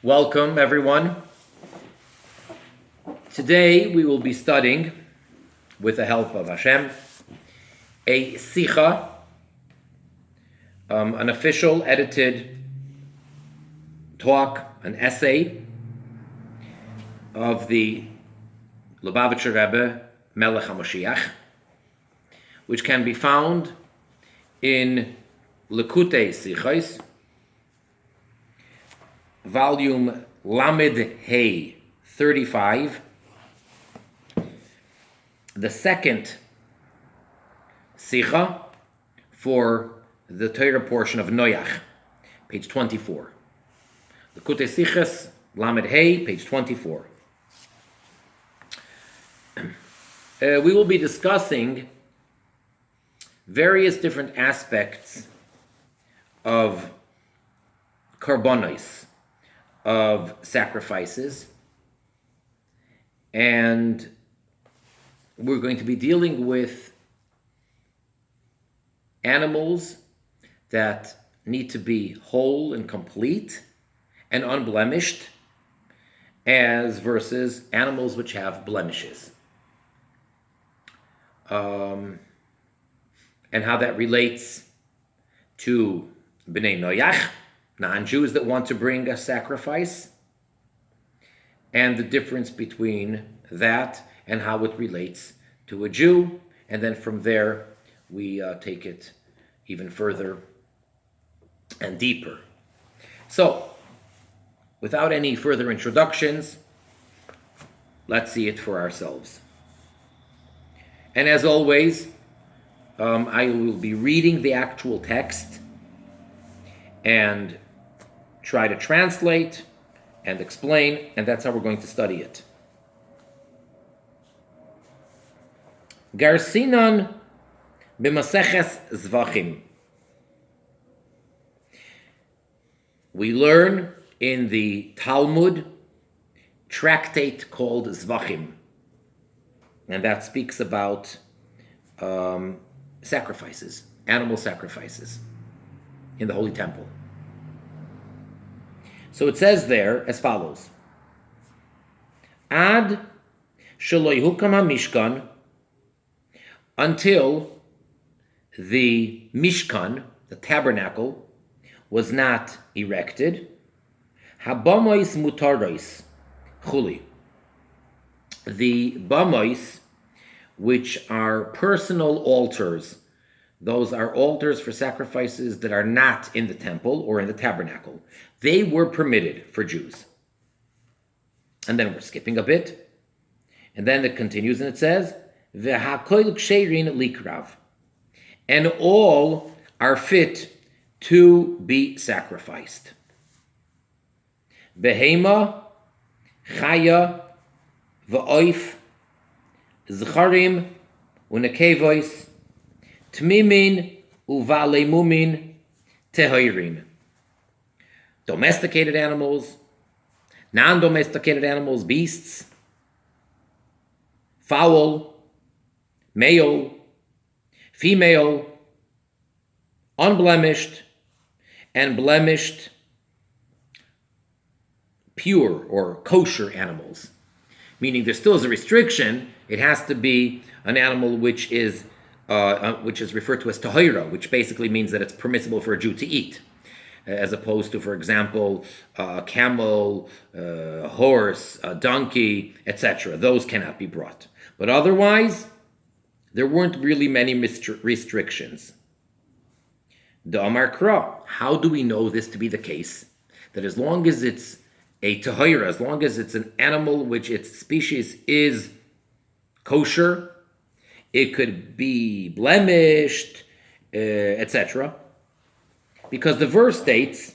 Welcome, everyone. Today we will be studying, with the help of Hashem, a Sicha, an official edited talk, an essay of the Lubavitcher Rebbe, Melech HaMashiach, which can be found in Likkutei Sichos, volume Lamed Hey 35, the second Sicha for the Torah portion of Noach, page 24. Likkutei Sichos, Lamed Hey, page 24. We will be discussing various different aspects of karbonos, of sacrifices, and we're going to be dealing with animals that need to be whole and complete and unblemished, as versus animals which have blemishes, and how that relates to Bnei Noach, non-Jews that want to bring a sacrifice, and the difference between that and how it relates to a Jew. And then from there, we take it even further and deeper. So, without any further introductions, let's see it for ourselves. And as always, I will be reading the actual text and try to translate and explain, and that's how we're going to study it. Garsinan b'maseches zvachim. We learn in the Talmud tractate called Zvachim, and that speaks about sacrifices, animal sacrifices in the Holy Temple. So it says there as follows: Ad shelo yehukam hamishkan, until the Mishkan, the tabernacle, was not erected. Habamois mutarois chuli. The bamois, which are personal altars, those are altars for sacrifices that are not in the temple or in the tabernacle. They were permitted for Jews. And then we're skipping a bit. And then it continues and it says, V'hakoil ksherin likrav. And all are fit to be sacrificed. Behema, chaya, v'oif, zcharim, unekevois, tmimin, uvale mumin, tehoirin. Domesticated animals, non-domesticated animals, beasts, fowl, male, female, unblemished, and blemished, pure or kosher animals. Meaning there still is a restriction. It has to be an animal which is referred to as tahira, which basically means that it's permissible for a Jew to eat, as opposed to, for example, a camel, a horse, a donkey, etc. Those cannot be brought. But otherwise, there weren't really many restrictions. The Amar Kra, how do we know this to be the case? That as long as it's a tahira, as long as it's an animal which its species is kosher, it could be blemished, etc. Because the verse states,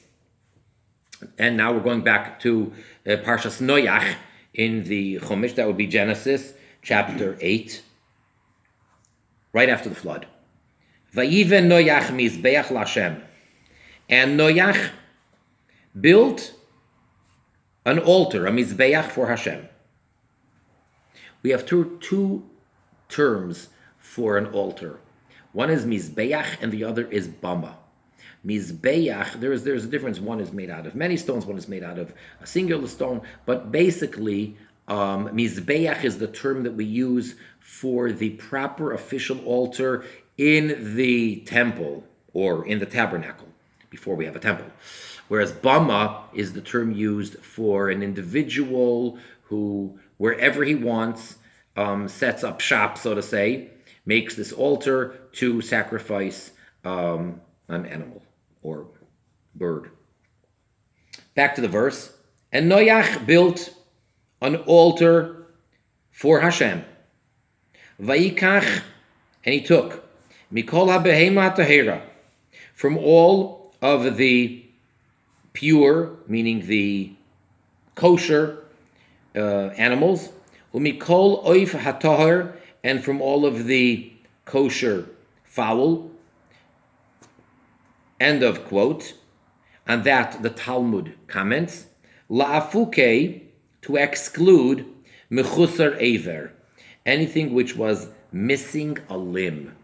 and now we're going back to Parshas Noach in the Chumash, that would be Genesis chapter 8, right after the flood. Vayiven Noach mizbeach l'Hashem. And Noach built an altar, a mizbeach for Hashem. We have two terms for an altar. One is mizbeach and the other is bama. Mizbeach, there's a difference. One is made out of many stones, one is made out of a singular stone. But basically, Mizbeach is the term that we use for the proper official altar in the temple or in the tabernacle before we have a temple. Whereas Bama is the term used for an individual who, wherever he wants, sets up shop, so to say, makes this altar to sacrifice an animal or bird. Back to the verse. And Noach built an altar for Hashem. Vayikach, and he took Mikol HaBehema Tahira, from all of the pure, meaning the kosher animals, Umikol Oif HaTahir, and from all of the kosher fowl. End of quote. On that, the Talmud comments, La'afuke, to exclude Mechusar Eiver, anything which was missing a limb.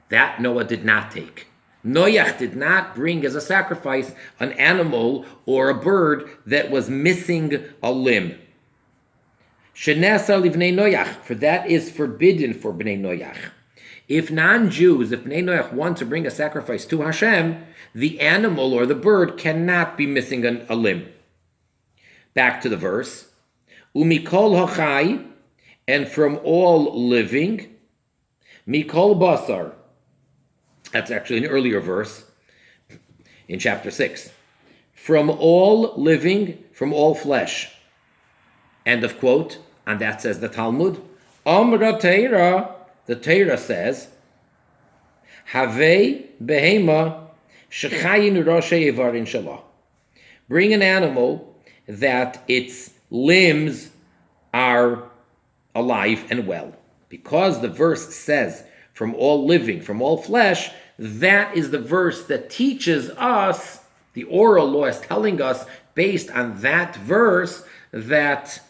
That Noah did not take. Noach did not bring as a sacrifice an animal or a bird that was missing a limb. Shenasa livnei Noach, for that is forbidden for Bnei Noach. If non-Jews, if Bnei Noach want to bring a sacrifice to Hashem, the animal or the bird cannot be missing a limb. Back to the verse. Umikol hachai, and from all living, mikol basar. That's actually an earlier verse in chapter 6. From all living, from all flesh. End of quote. And that says the Talmud. Amra Teira, the Teira says, Have behema shechayin roshe ivarin shalah. Bring an animal that its limbs are alive and well. Because the verse says, from all living, from all flesh, that is the verse that teaches us, the oral law is telling us, based on that verse, that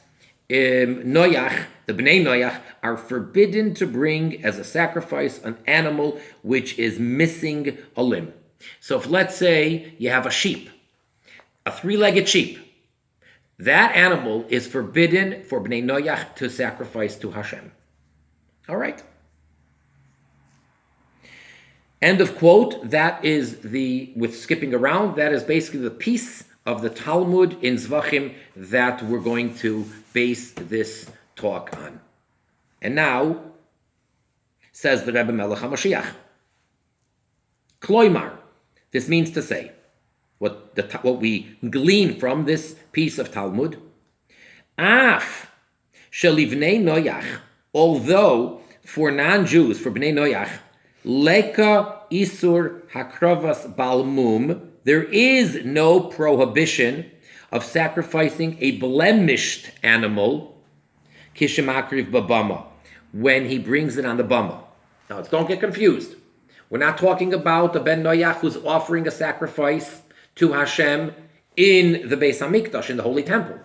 Noach, the Bnei Noach, are forbidden to bring as a sacrifice an animal which is missing a limb. So if, let's say, you have a sheep, a three-legged sheep, that animal is forbidden for Bnei Noach to sacrifice to Hashem. All right. End of quote. That is with skipping around, that is basically the piece of the Talmud in Zvachim that we're going to base this talk on. And now, says the Rebbe Melech HaMashiach, Kloimar, this means to say, what we glean from this piece of Talmud, Af shelivnei Noach, although for non-Jews, for Bnei Noach, Leka Isur Hakravas Balmum, there is no prohibition of sacrificing a blemished animal, Kishemakriv Babama, when he brings it on the Bama. Now, don't get confused. We're not talking about the Ben Noach who's offering a sacrifice to Hashem in the Beis HaMikdash, in the Holy Temple.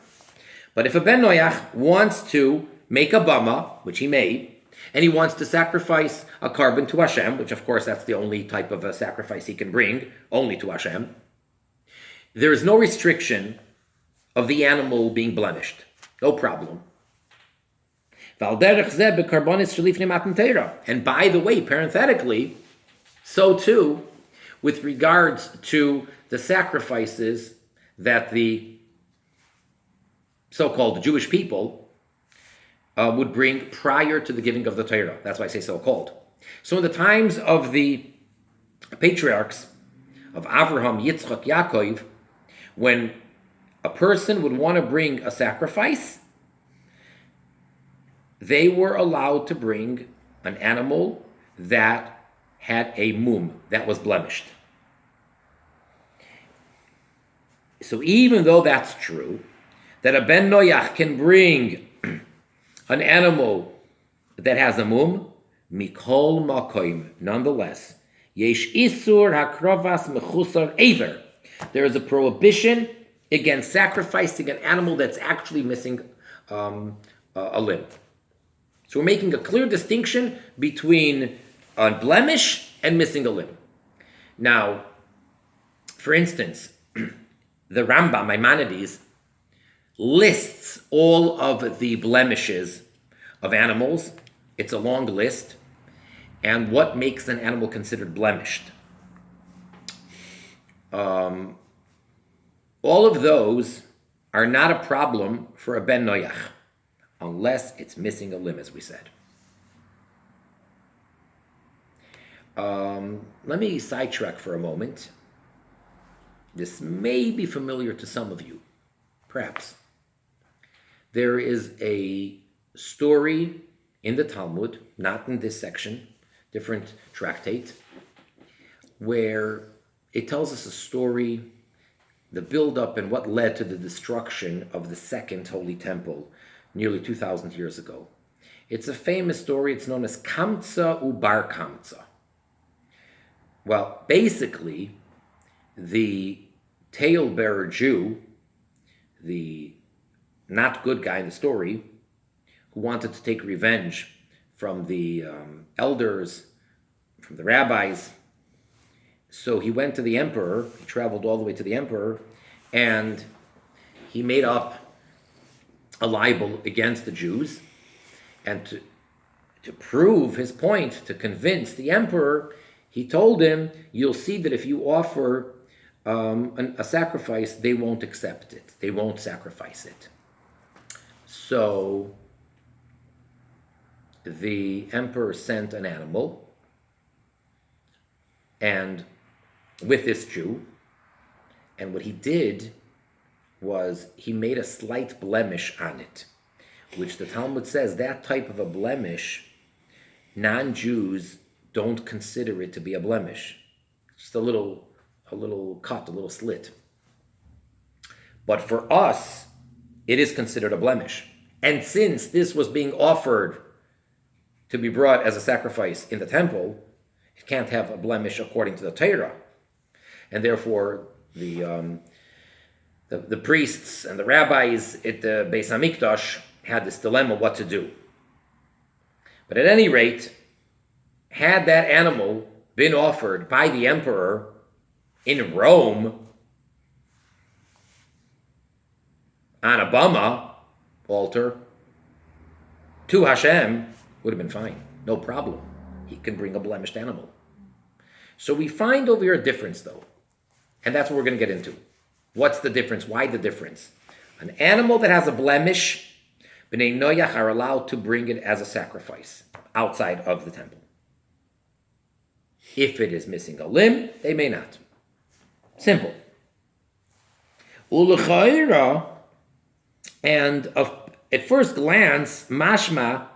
But if a Ben Noach wants to make a Bama, which he made, and he wants to sacrifice a carbon to Hashem, which of course that's the only type of a sacrifice he can bring, only to Hashem, there is no restriction of the animal being blemished. No problem. And by the way, parenthetically, so too, with regards to the sacrifices that the so-called Jewish people would bring prior to the giving of the Torah. That's why I say so-called. So in the times of the patriarchs, of Avraham, Yitzchak, Yaakov, when a person would want to bring a sacrifice, they were allowed to bring an animal that had a mum, that was blemished. So even though that's true, that a Ben Noach can bring an animal that has a mum, mikol makoim, nonetheless, yesh isur hakrovas mechusar eiver. There is a prohibition against sacrificing an animal that's actually missing a limb. So we're making a clear distinction between a blemish and missing a limb. Now, For instance, the Rambam, Maimonides, lists all of the blemishes of animals. It's a long list. And what makes an animal considered blemished? All of those are not a problem for a ben Noach, unless it's missing a limb, as we said. Let me sidetrack for a moment. This may be familiar to some of you, perhaps. There is a story in the Talmud, not in this section, different tractate, where it tells us a story, the build-up and what led to the destruction of the Second Holy Temple nearly 2,000 years ago. It's a famous story. It's known as Kamtza Ubar Kamtza. Well, basically, the tale-bearer Jew, the not good guy in the story, who wanted to take revenge from the elders, from the rabbis. So he went to the emperor, he traveled all the way to the emperor, and he made up a libel against the Jews. And to prove his point, to convince the emperor, he told him, you'll see that if you offer a sacrifice, they won't accept it. They won't sacrifice it. So the emperor sent an animal, and with this Jew, and what he did was he made a slight blemish on it, which the Talmud says that type of a blemish, non-Jews don't consider it to be a blemish. Just a little cut, a little slit. But for us, it is considered a blemish. And since this was being offered to be brought as a sacrifice in the temple, it can't have a blemish according to the Torah. And therefore, the priests and the rabbis at the Beis HaMikdash had this dilemma what to do. But at any rate, had that animal been offered by the emperor in Rome on a bama altar to Hashem, would have been fine, no problem. He can bring a blemished animal. So we find over here a difference, though, and that's what we're going to get into. What's the difference? Why the difference? An animal that has a blemish, Bnei Noach are allowed to bring it as a sacrifice outside of the temple. If it is missing a limb, they may not. Simple. Ulechaira, and at first glance, mashma,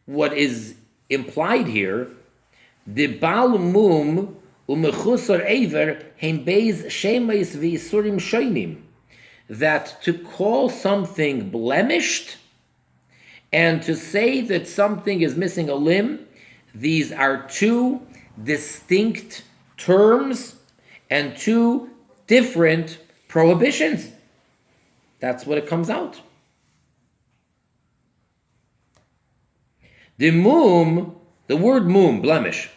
what is implied here, the Baal Mum umechusar Eiver heim beis shemais v'isurim shoinim, that to call something blemished and to say that something is missing a limb, these are two distinct terms and two different prohibitions. That's what it comes out. The word mum, blemish,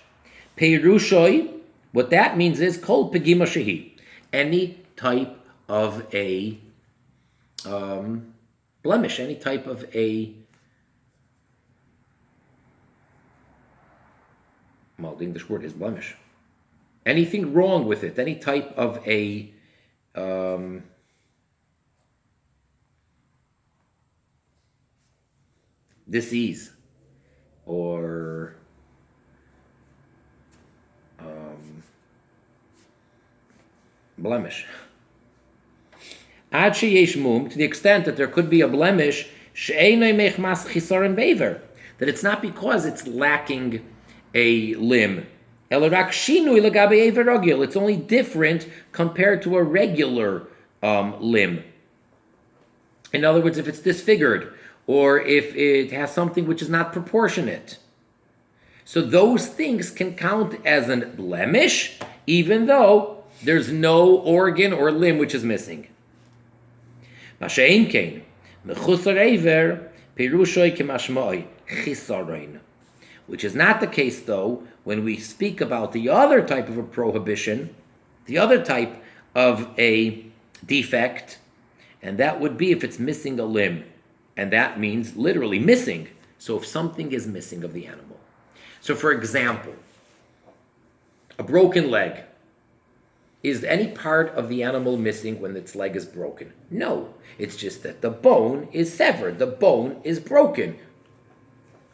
peirushoi, what that means is kol pegima shehi, any type of a blemish, any type of a, well, the English word is blemish. Anything wrong with it, any type of a disease or blemish. Ad sheyesh mum, to the extent that there could be a blemish, she'einoi mechmas chisaron bever, that it's not because it's lacking a limb. It's only different compared to a regular limb. In other words, if it's disfigured, or if it has something which is not proportionate. So those things can count as a blemish, even though there's no organ or limb which is missing. Which is not the case, though, when we speak about the other type of a prohibition, the other type of a defect, and that would be if it's missing a limb, and that means literally missing. So if something is missing of the animal. So for example, a broken leg. Is any part of the animal missing when its leg is broken? No. It's just that the bone is severed. The bone is broken.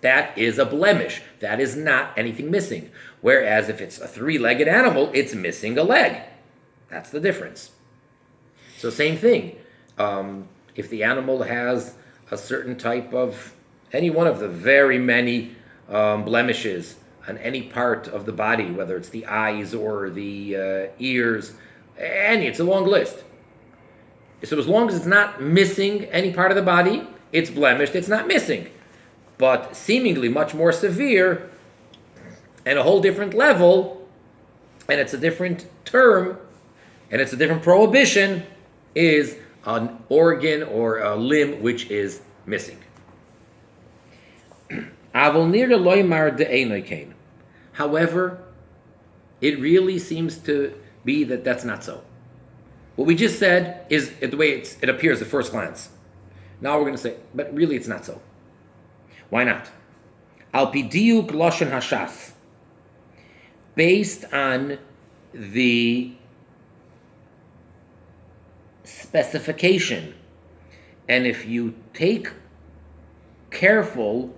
That is a blemish. That is not anything missing. Whereas if it's a three-legged animal, it's missing a leg. That's the difference. So same thing. If the animal has a certain type of, any one of the very many blemishes on any part of the body, whether it's the eyes or the ears, it's a long list. So as long as it's not missing any part of the body, it's blemished, it's not missing. But seemingly much more severe and a whole different level, and it's a different term, and it's a different prohibition, is an organ or a limb which is missing. However, it really seems to be that that's not so. What we just said is the way it appears at first glance. Now we're going to say, but really it's not so. Why not? Al pi diuk lashon hashas, based on the specification, and if you take careful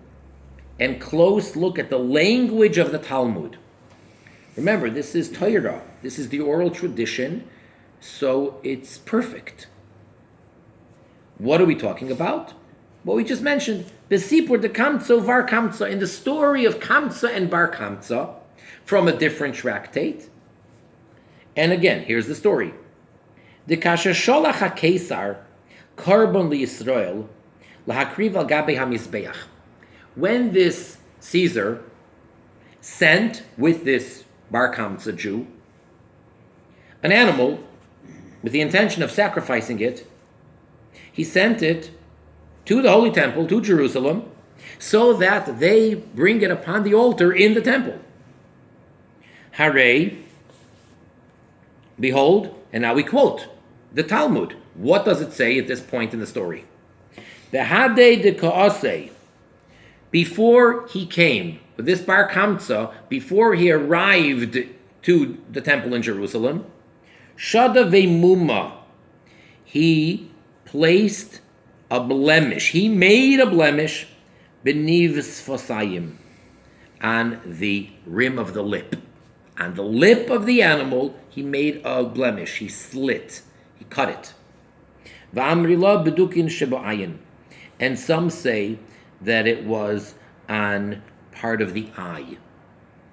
and close look at the language of the Talmud. Remember, this is Torah. This is the oral tradition, so it's perfect. What are we talking about? What we just mentioned. Besipur de Kamtza var Kamtza, in the story of Kamtza and Bar Kamtza, from a different tractate. And again, here's the story. De kasher sholach ha-Kesar karbon li-Yisrael lahakriv al gabe ha-Mizbeach. When this Caesar sent with this Bar Kamtza Jew an animal with the intention of sacrificing it, he sent it to the Holy Temple, to Jerusalem, so that they bring it upon the altar in the temple. Hare, behold, and now we quote the Talmud. What does it say at this point in the story? The Hade de Kaase, before he came, with this Bar Kamtza, before he arrived to the temple in Jerusalem, Shada Ve'muma, he placed a blemish, he made a blemish, Beniv Sfosayim, on the rim of the lip. On the lip of the animal, he made a blemish, he slit, he cut it. Va'amrila Bedukin Sheba'ayin, and some say that it was on part of the eye,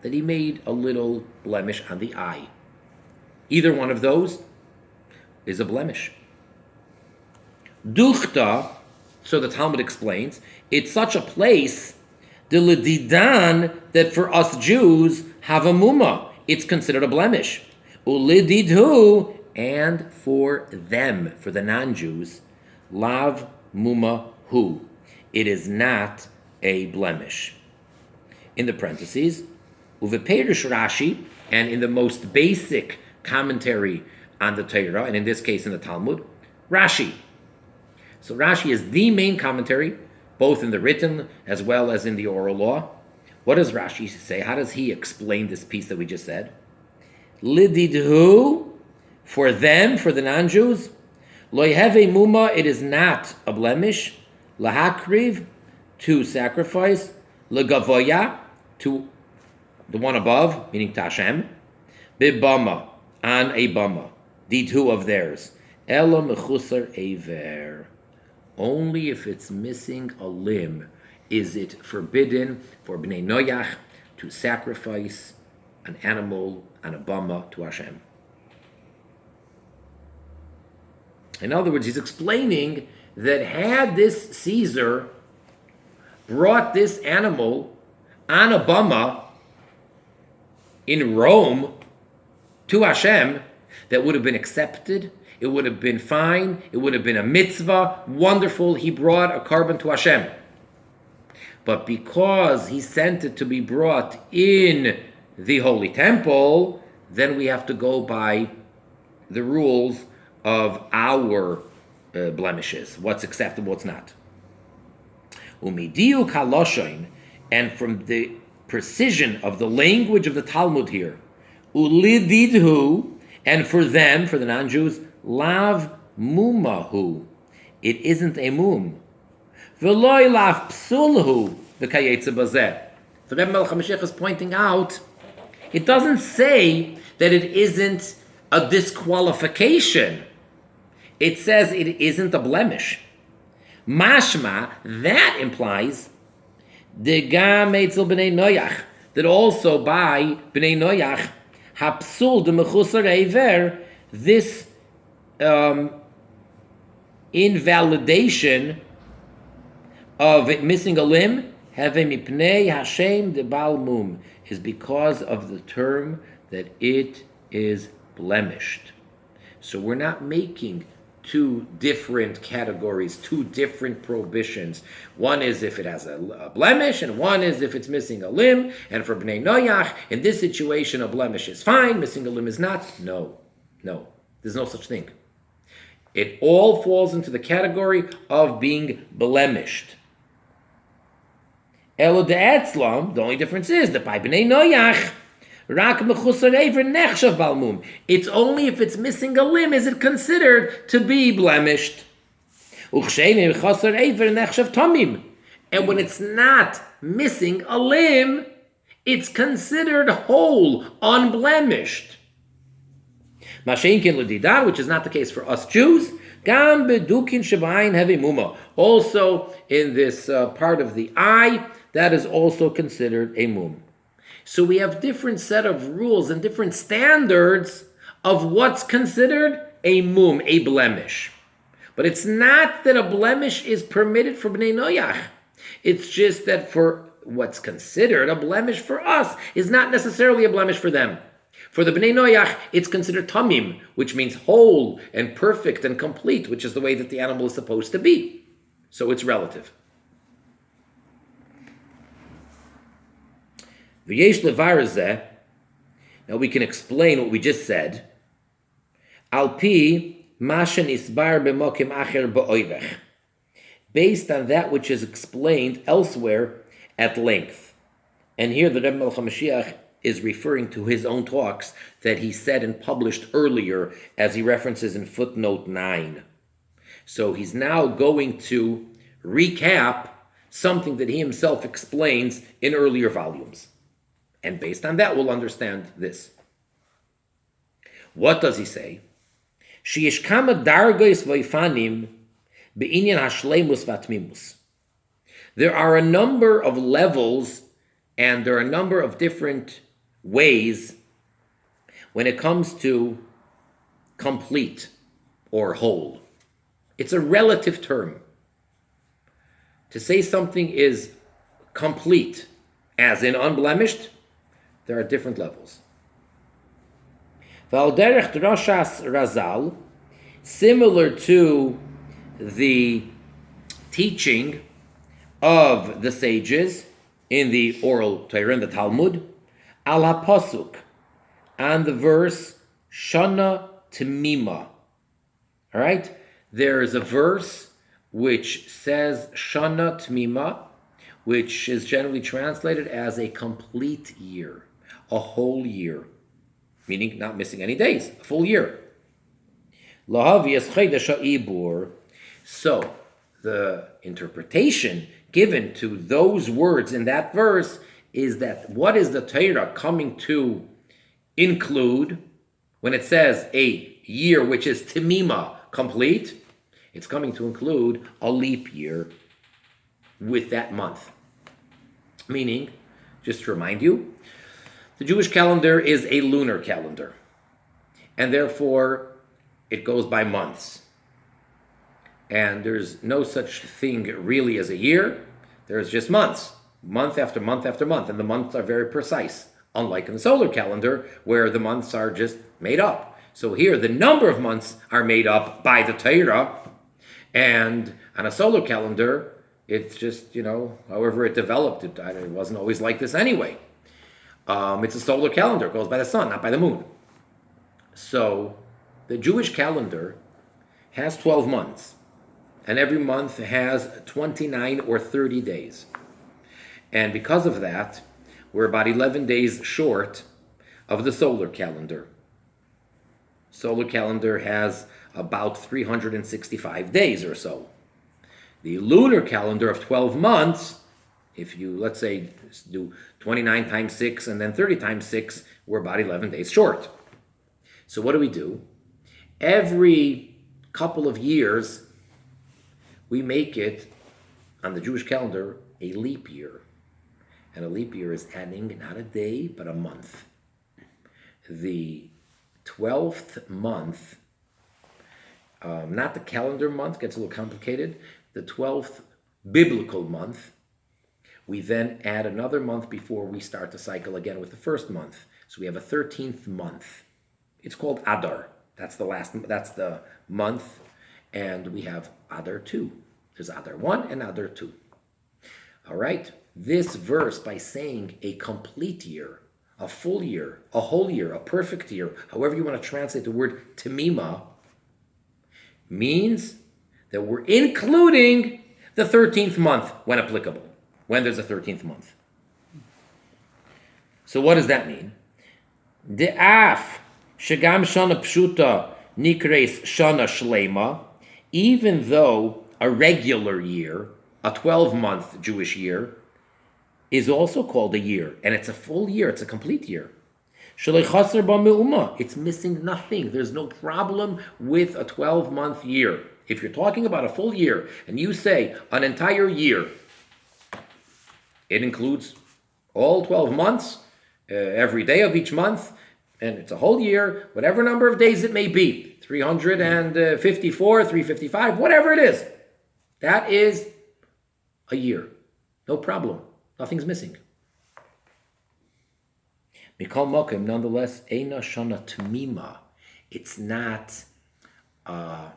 that he made a little blemish on the eye. Either one of those is a blemish. Duchta, so the Talmud explains, it's such a place, the Lididan, that for us Jews have a muma. It's considered a blemish. Ulididhu, and for them, for the non-Jews, lav muma hu. It is not a blemish. In the parentheses, uveperish Rashi, and in the most basic commentary on the Torah, and in this case in the Talmud, Rashi. So Rashi is the main commentary, both in the written as well as in the oral law. What does Rashi say? How does he explain this piece that we just said? Lididhu, for them, for the non-Jews, lo yeheve muma, it is not a blemish, lahakriv, to sacrifice, legavoya, to the one above, meaning to Hashem, bibama, on a bama, the two of theirs, ela mechusar aver. Only if it's missing a limb is it forbidden for Bnei Noach to sacrifice an animal on a bama to Hashem. In other words, he's explaining that had this Caesar brought this animal on a bama in Rome to Hashem, that would have been accepted, it would have been fine, it would have been a mitzvah, wonderful, he brought a carbon to Hashem. But because he sent it to be brought in the Holy Temple, then we have to go by the rules of our blemishes, what's acceptable, what's not. Umidiu kaloshoin, and from the precision of the language of the Talmud here, ulididhu, and for them, for the non-Jews, lav mumahu, it isn't a mum. V'loi lav psulhu, the kayetze bazeh. The Rebbe Melech HaMashiach is pointing out, it doesn't say that it isn't a disqualification. It says it isn't a blemish. Mashma, that implies the gam etzel b'nei Noach, that also by b'nei Noach, hapsul de mechusar eiver, this invalidation of it missing a limb, have mipnei Hashem de bal mum, is because of the term that it is blemished. So we're not making two different categories, two different prohibitions. One is if it has a blemish, and one is if it's missing a limb. And for Bnei Noach, in this situation, a blemish is fine, missing a limb is not. No, there's no such thing. It all falls into the category of being blemished. Elo de etzlam, the only difference is that by Bnei Noach, rak mechusar eiver nechshav balmum. It's only if it's missing a limb is it considered to be blemished. Uchshein mechusar eiver nechshav tamim. And when it's not missing a limb, it's considered whole, unblemished. Masheinkin l'didan, which is not the case for us Jews. Gam bedukin shebayin hevi muma. Also in this part of the eye, that is also considered a mum. So we have different set of rules and different standards of what's considered a mum, a blemish. But it's not that a blemish is permitted for Bnei Noach. It's just that for what's considered a blemish for us is not necessarily a blemish for them. For the Bnei Noach, it's considered tamim, which means whole and perfect and complete, which is the way that the animal is supposed to be. So it's relative. V'yesh levar zeh. Now we can explain what we just said. Al pi mashen isbar b'mokim acher ba'oirech, based on that which is explained elsewhere at length. And here the Rebbe Melech HaMashiach is referring to his own talks that he said and published earlier, as he references in footnote 9. So he's now going to recap something that he himself explains in earlier volumes. And based on that, we'll understand this. What does he say? Sheyesh kama dargos v'ofanim be'inyan hashleimus v'atmimus. There are a number of levels and there are a number of different ways when it comes to complete or whole. It's a relative term. To say something is complete, as in unblemished, there are different levels. Valderech Drashas Razal, similar to the teaching of the sages in the oral Torah, in the Talmud, al ha-pasuk, on the verse Shana Temima. All right? There is a verse which says Shana Temima, which is generally translated as a complete year, a whole year, meaning not missing any days, a full year. So, the interpretation given to those words in that verse is that what is the Torah coming to include when it says a year which is Temima, complete? It's coming to include a leap year with that month. Meaning, just to remind you, the Jewish calendar is a lunar calendar, and therefore it goes by months. And there's no such thing really as a year. There's just months, month after month after month, and the months are very precise, unlike in the solar calendar where the months are just made up. So here the number of months are made up by the Torah, and on a solar calendar it's just, however it developed, it wasn't always like this anyway. It's a solar calendar, it goes by the sun, not by the moon. So The Jewish calendar has 12 months, and every month has 29 or 30 days. And because of that, we're about 11 days short of the solar calendar. Solar calendar has about 365 days or so. The lunar calendar of 12 months, if you, let's say, do 29 times 6 and then 30 times 6, we're about 11 days short. So what do? Every couple of years, we make it, on the Jewish calendar, a leap year. And a leap year is adding not a day, but a month. The 12th month, not the calendar month, gets a little complicated. The 12th biblical month, we then add another month before we start the cycle again with the first month. So we have a 13th month. It's called Adar. That's the month. And we have Adar 2. There's Adar 1 and Adar 2. All right. This verse, by saying a complete year, a full year, a whole year, a perfect year, however you want to translate the word tamima, means that we're including the 13th month when applicable, when there's a 13th month. So what does that mean? De'af shegam shana pshuta nikreis shana shlema, even though a regular year, a 12-month Jewish year, is also called a year, and it's a full year, it's a complete year. It's missing nothing. There's no problem with a 12-month year. If you're talking about a full year, and you say an entire year, it includes all 12 months, every day of each month, and it's a whole year, whatever number of days it may be, 354, 355, whatever it is. That is a year. No problem. Nothing's missing. Mikol Mokim, nonetheless, Eina Shana Tamima. It's not a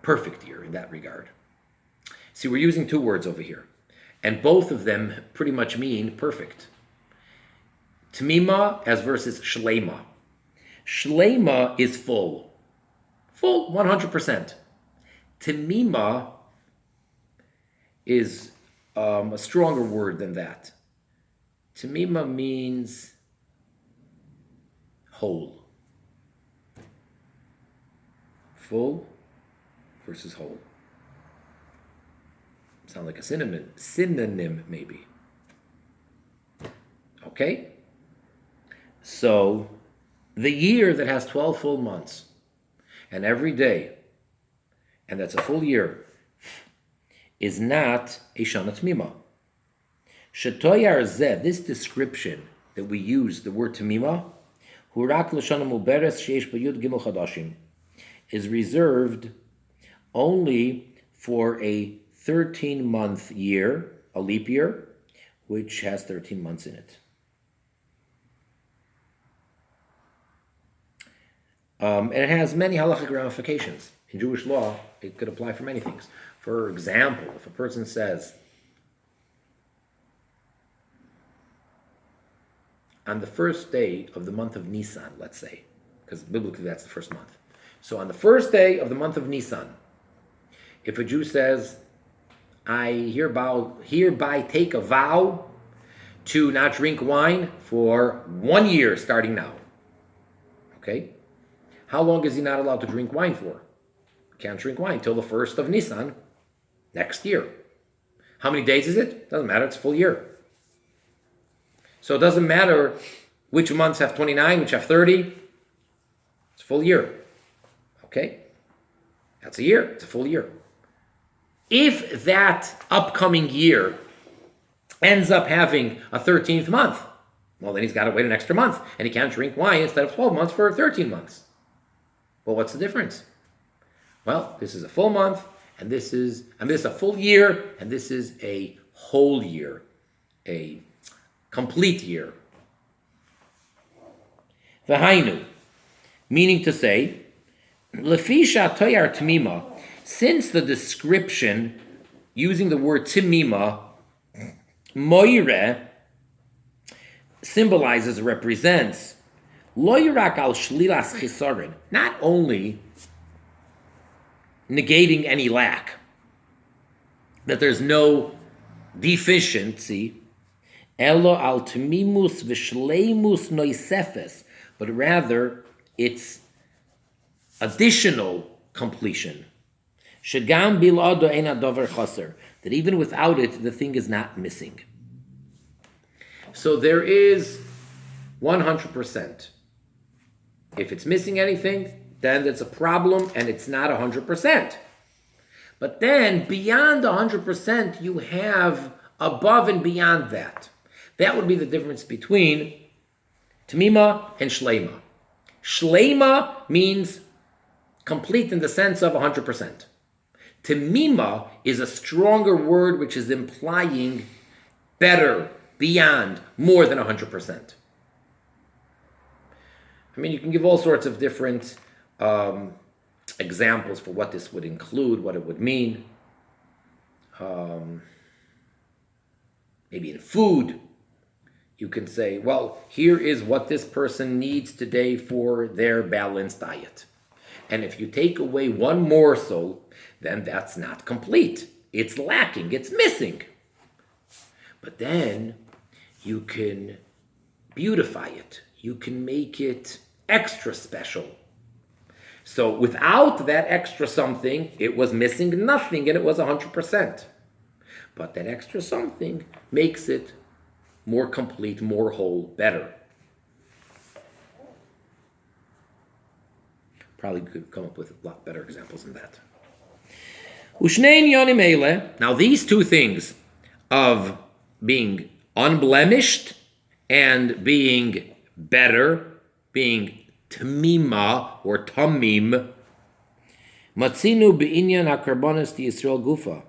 perfect year in that regard. See, we're using two words over here, and both of them pretty much mean perfect. Tamima as versus Shlema. Shlema is full. Full, 100%. Tamima is a stronger word than that. Tamima means whole. Full versus whole. Sound like a synonym maybe. Okay? So, the year that has 12 full months, and every day, and that's a full year, is not a Shana Tamima. Shetoyar Zeh, this description that we use, the word Tamima, Hurak L'Shana Muberes Sheish B'Yud Gimel Chadashim, is reserved only for a 13-month year, a leap year, which has 13 months in it. And it has many halachic ramifications. In Jewish law, it could apply for many things. For example, if a person says, on the first day of the month of Nisan, let's say, because biblically that's the first month. So on the first day of the month of Nisan, if a Jew says, I hereby take a vow to not drink wine for 1 year starting now. Okay? How long is he not allowed to drink wine for? Can't drink wine till the 1st of Nisan next year. How many days is it? Doesn't matter, it's a full year. So it doesn't matter which months have 29, which have 30. It's a full year. Okay? That's a year. It's a full year. If that upcoming year ends up having a 13th month, well, then he's got to wait an extra month, and he can't drink wine instead of 12 months for 13 months. Well, what's the difference? Well, this is a full month, and this is a full year, and this is a whole year, a complete year. V'hainu, meaning to say, Lefisha toyar tamima, since the description using the word tamima, moire, symbolizes, represents Lo yirak al shlilas chisaron, not only negating any lack, that there's no deficiency, elo al tmimus v'shleimus noisefes, but rather it's additional completion. Shegam bilado ein adover chaser, that even without it, the thing is not missing. So there is 100%. If it's missing anything, then that's a problem and it's not 100%. But then beyond 100%, you have above and beyond that. That would be the difference between Tamima and Shleima. Shleima means complete in the sense of 100%. Tamima is a stronger word which is implying better, beyond, more than 100%. I mean, you can give all sorts of different examples for what this would include, what it would mean. Maybe in food, you can say, well, here is what this person needs today for their balanced diet. And if you take away one morsel, then that's not complete. It's lacking, it's missing. But then you can beautify it. You can make it extra special. So without that extra something, it was missing nothing and it was 100%. But that extra something makes it more complete, more whole, better. Probably could come up with a lot better examples than that. Now these two things of being unblemished and being better, being tamima or tamim, matzinu be'inyan hakarbonos Yisrael gufa.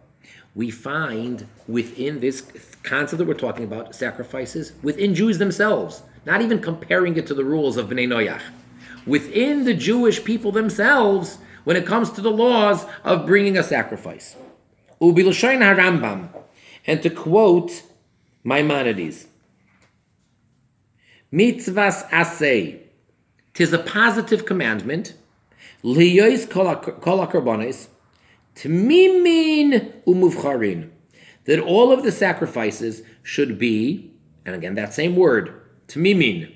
We find within this concept that we're talking about, sacrifices, within Jews themselves, not even comparing it to the rules of Bnei Noach. Within the Jewish people themselves, when it comes to the laws of bringing a sacrifice. Ubiloshain HaRambam, and to quote Maimonides, mitzvahs aseh, 'tis a positive commandment, liyois kol hakarbonos, tmimin umuvcharin, that all of the sacrifices should be, and again that same word, tmimin,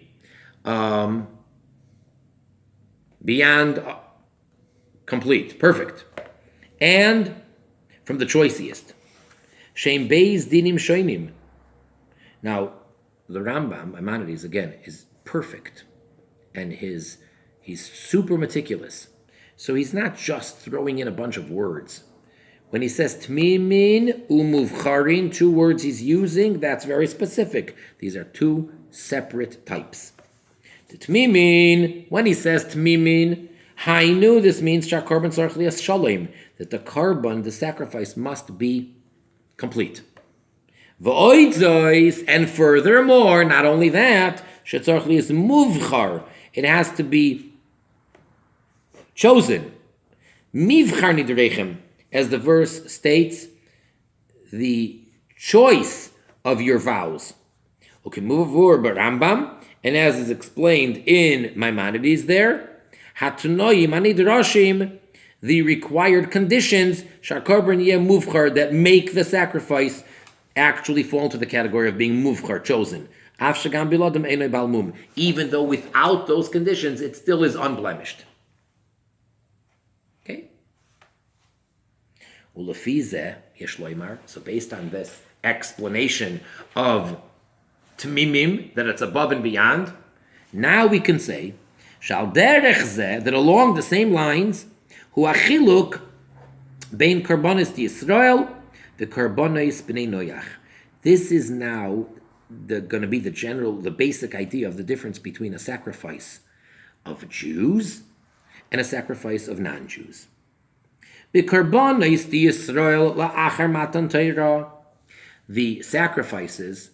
beyond complete, perfect, and from the choicest. Shem beis dinim shoinim. Now, the Rambam, Maimonides, again, is perfect, and he's super meticulous. So he's not just throwing in a bunch of words. When he says tmimin umuvcharin, two words he's using, that's very specific. These are two separate types. The tmimin, when he says tmimin, hainu, this means shakorban tzarich liyas shalom, that the korban, the sacrifice, must be complete. V'oidzois, and furthermore, not only that, shetzarich liyas muvchar, it has to be chosen. Mivchar nidrechem, as the verse states, the choice of your vows. Okay, move forward, but Rambam, and as is explained in Maimonides there, hatunoyim anidrashim, the required conditions, shakorban yeh muvchar, that make the sacrifice actually fall into the category of being muvchar, chosen. Af shagam biladam einay balmum, even though without those conditions, it still is unblemished. Okay? Ulefize yeshloimar. So based on this explanation of tmimim, that it's above and beyond, now we can say shal derech zeh, that along the same lines, hu achiluk bein karbonis Yisrael the karbonis bnei Noach. This is now going to be the basic idea of the difference between a sacrifice of Jews and a sacrifice of non-Jews. The sacrifices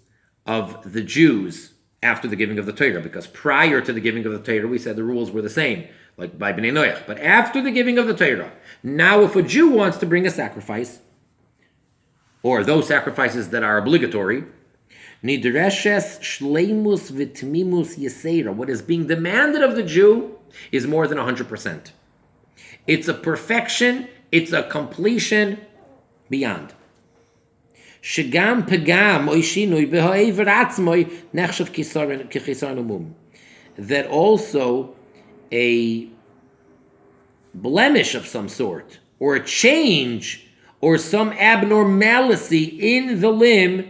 of the Jews after the giving of the Torah, because prior to the giving of the Torah, we said the rules were the same, like by Bnei Noach. But after the giving of the Torah, now if a Jew wants to bring a sacrifice, or those sacrifices that are obligatory, Nidreshes shleimus v'tmimus yesera. What is being demanded of the Jew is more than 100%. It's a perfection, it's a completion beyond. Shegam pegam oishinui b'ha'ever atzmoi nechshav kichisaron umum. That also a blemish of some sort, or a change, or some abnormality in the limb,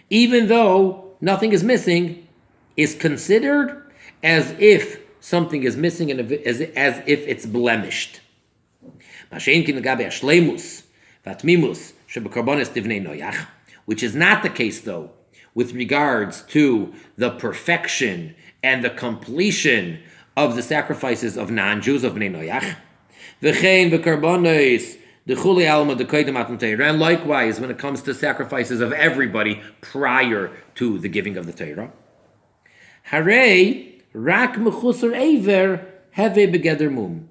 even though nothing is missing, is considered as if something is missing and as if it's blemished. Which is not the case, though, with regards to the perfection and the completion of the sacrifices of non-Jews, of Bnei Noach. And likewise, when it comes to sacrifices of everybody prior to the giving of the Torah. Harei rak mechusar eiver heve begeder mum.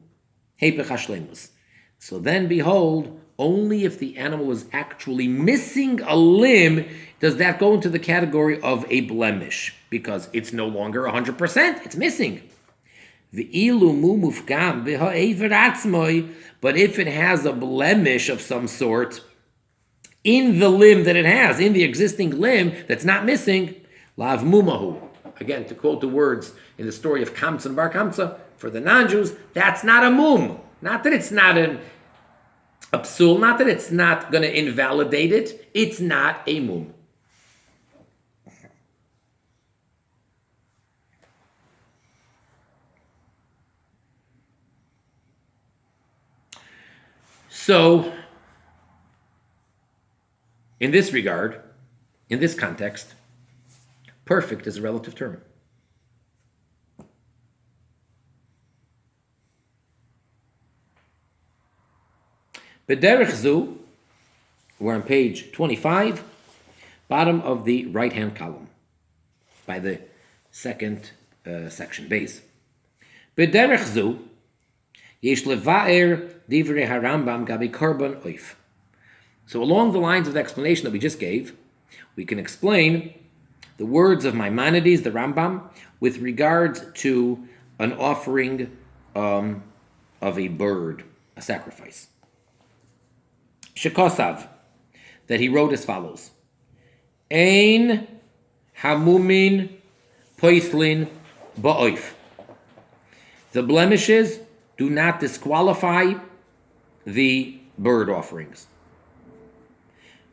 Hepech hashlemus. So then, behold, only if the animal is actually missing a limb does that go into the category of a blemish, because it's no longer 100%, it's missing. But if it has a blemish of some sort in the limb that it has, in the existing limb that's not missing, lav mumahu. Again, to quote the words in the story of Kamsa and Bar Kamsa, for the non-Jews, that's not a mum. Not that it's not a psul, not that it's not going to invalidate it, it's not a mum. So, in this regard, in this context, perfect is a relative term. B'derech zu, we're on page 25, bottom of the right-hand column, by the second section, base. B'derech zu, yesh leva'er divrei harambam gabi korban oif. So along the lines of the explanation that we just gave, we can explain the words of Maimonides, the Rambam, with regards to an offering of a bird, a sacrifice. Shekosav, that he wrote as follows: Ein hamumin poislin ba'oif. The blemishes do not disqualify the bird offerings.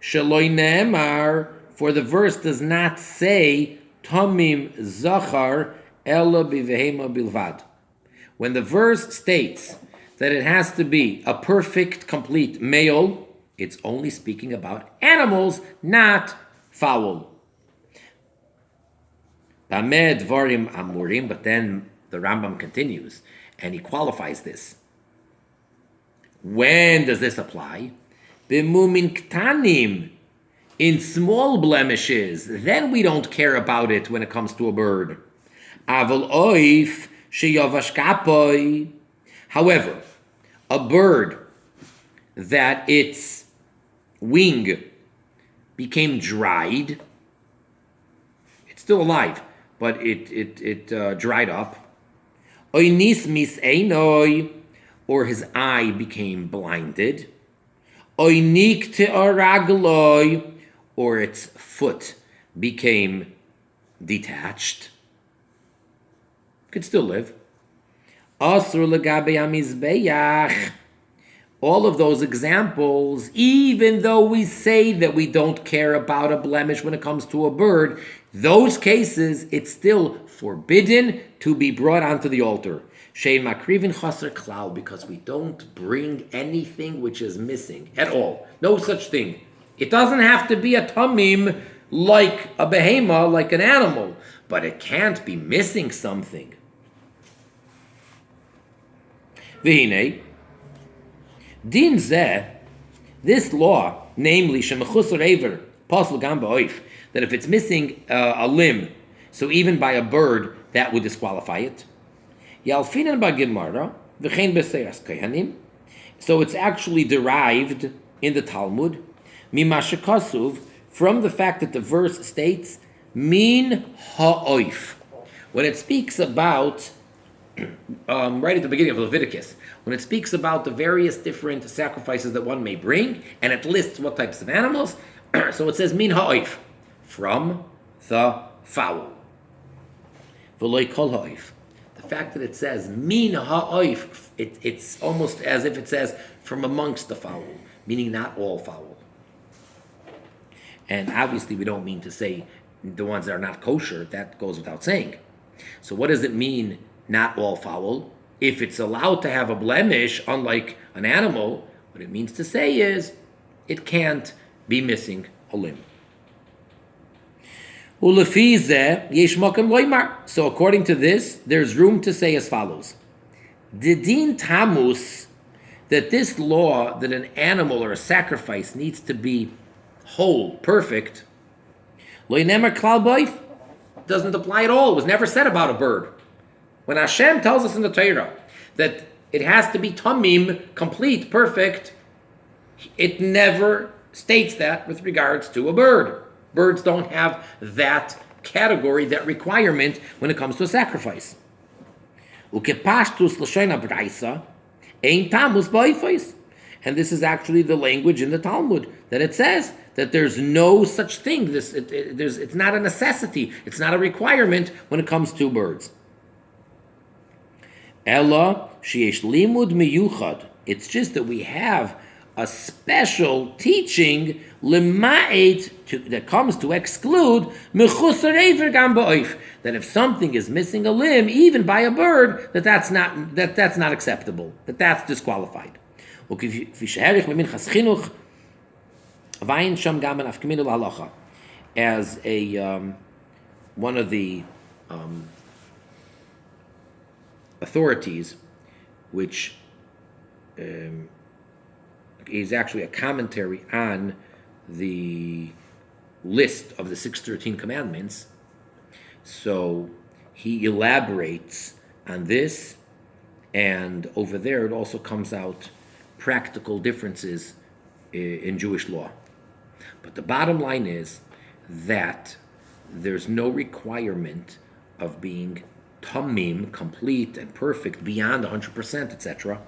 Sheloi ne'emar, for the verse does not say Tomim Zachar Ela Bivehema Bilvad. When the verse states that it has to be a perfect, complete male, it's only speaking about animals, not fowl. Bamed Varim Amurim, but then the Rambam continues and he qualifies this. When does this apply? Bimumin Ktanim, in small blemishes, then we don't care about it when it comes to a bird. Aval oif sheyavash kapoi. However, a bird that its wing became dried, it's still alive, but it dried up. Oinis mis einoi, or his eye became blinded. Oinik te'aragloi, or its foot became detached. Could still live. Asur legabe hamizbeach. All of those examples, even though we say that we don't care about a blemish when it comes to a bird, those cases, it's still forbidden to be brought onto the altar. Shein makrivin chaser klal, because we don't bring anything which is missing at all. No such thing. It doesn't have to be a tamim like a behema, like an animal, but it can't be missing something. V'hinei, din zeh, this law, namely shemechusar eiver pasal gam ba'oif, that if it's missing a limb, so even by a bird, that would disqualify it. Yalfinan ba'gemara v'chein b'seiras kohanim. So it's actually derived in the Talmud, mimashakasuv, from the fact that the verse states Min ha'oif. When it speaks about, right at the beginning of Leviticus, when it speaks about the various different sacrifices that one may bring, and it lists what types of animals, so it says min ha'oif, from the fowl. V'loi kol ha'oif. The fact that it says min ha'oif, it's almost as if it says from amongst the fowl, meaning not all fowl. And obviously we don't mean to say the ones that are not kosher, that goes without saying. So what does it mean, not all fowl? If it's allowed to have a blemish, unlike an animal, what it means to say is it can't be missing a limb. So according to this, there's room to say as follows. Didin tamus, that this law that an animal or a sacrifice needs to be whole, perfect, doesn't apply at all. It was never said about a bird. When Hashem tells us in the Torah that it has to be tamim, complete, perfect, it never states that with regards to a bird. Birds don't have that category, that requirement when it comes to a sacrifice. And this is actually the language in the Talmud, that it says that there's no such thing. It's not a necessity. It's not a requirement when it comes to birds. Ella sheyesh limud miyuchad. It's just that we have a special teaching lema'et that comes to exclude mechusar eiver gam ba'oif, that if something is missing a limb, even by a bird, that's not acceptable. That's disqualified. As one of the authorities, which is actually a commentary on the list of the 613 commandments, so he elaborates on this, and over there it also comes out practical differences in Jewish law. But the bottom line is that there's no requirement of being tamim, complete and perfect, beyond 100%, etc.,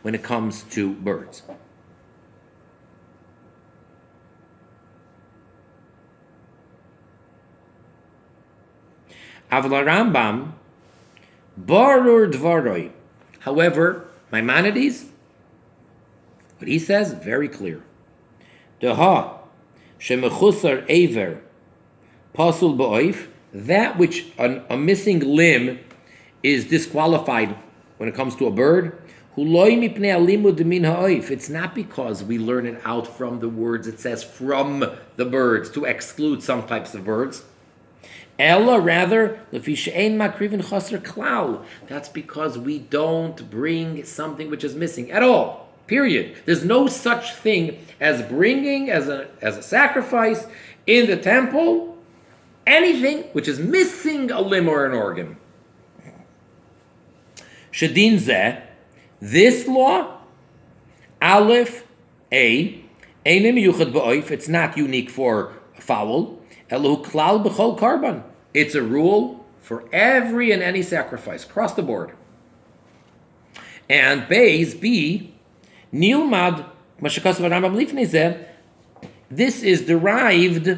when it comes to birds. Avla Rambam, barur dvaroi. However, Maimonides, what he says, very clear. Deha shemechusar aver pasul ba'oif, that which a missing limb is disqualified when it comes to a bird. It's not because we learn it out from the words, it says from the birds, to exclude some types of birds. Ella, rather, that's because we don't bring something which is missing at all. Period. There's no such thing as bringing as a sacrifice in the temple anything which is missing a limb or an organ. Shadin zeh, this law, Aleph, A, Einim Yuchad Ba'oif, it's not unique for a fowl. Elu Klal B'chol Karban. It's a rule for every and any sacrifice, across the board. And Beis, B, Nilmad, Mashakasav Rambam Lifnei Zeh, this is derived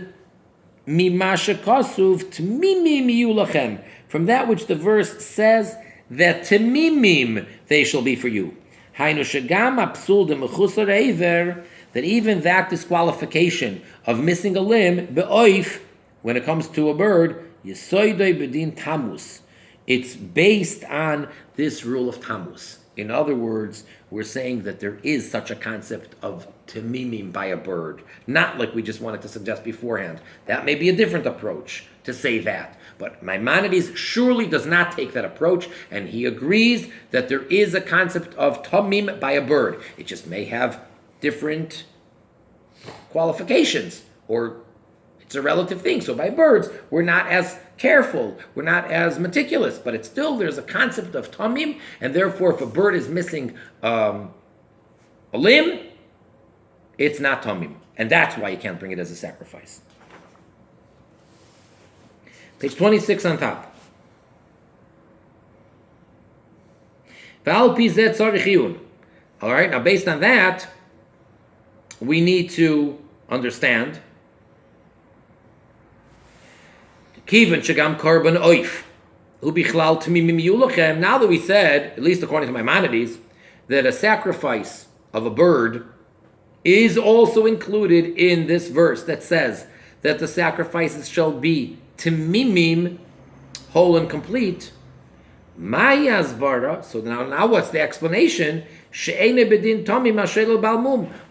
Mimashakasuv Tmimim Yulachem, from that which the verse says that Tmimim they shall be for you. Hainu Shagam Apsul de Mechusar Eiver, that even that disqualification of missing a limb, be'oif, when it comes to a bird, Yesoidoi Bedin Tamus, it's based on this rule of Tamus. In other words, we're saying that there is such a concept of temimim by a bird, not like we just wanted to suggest beforehand. That may be a different approach to say that. But Maimonides surely does not take that approach, and he agrees that there is a concept of tamim by a bird. It just may have different qualifications, or it's a relative thing. So by birds, we're not as careful, we're not as meticulous, but it's still, there's a concept of tamim, and therefore if a bird is missing a limb, it's not tamim. And that's why you can't bring it as a sacrifice. Page 26 on top. All right, now based on that, we need to understand Kivan Shagam Korban Oif. Now that we said, at least according to Maimonides, that a sacrifice of a bird is also included in this verse that says that the sacrifices shall be timimim, whole and complete. Mayazvara. So now what's the explanation?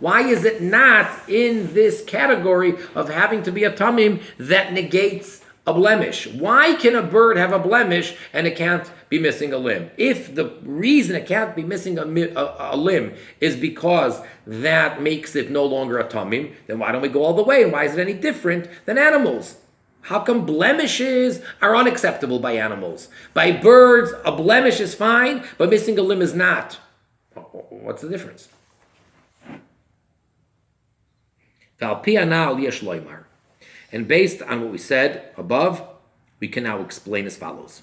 Why is it not in this category of having to be a tamim that negates a blemish? Why can a bird have a blemish and it can't be missing a limb? If the reason it can't be missing a limb is because that makes it no longer a tamim, then why don't we go all the way? And why is it any different than animals? How come blemishes are unacceptable by animals? By birds, a blemish is fine, but missing a limb is not. What's the difference? And based on what we said above, we can now explain as follows.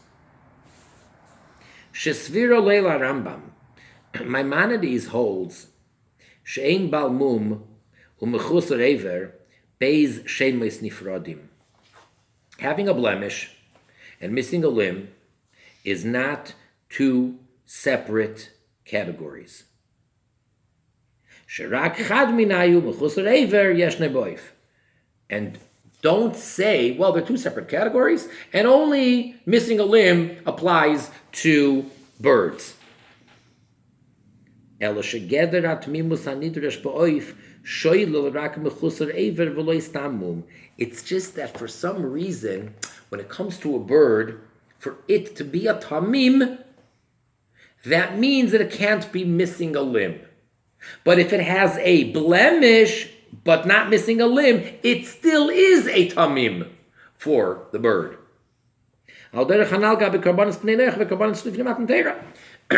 Shesvira Leila Rambam, Maimonides holds She'ein Balmum Umechus Rever Beis Shemes Nifrodim. Having a blemish and missing a limb is not two separate categories. Sherak Chad Minayu Mechus Rever Yeshne Boif. And don't say, well, they're two separate categories, and only missing a limb applies to birds. It's just that for some reason, when it comes to a bird, for it to be a tamim, that means that it can't be missing a limb. But if it has a blemish, but not missing a limb, it still is a tamim for the bird.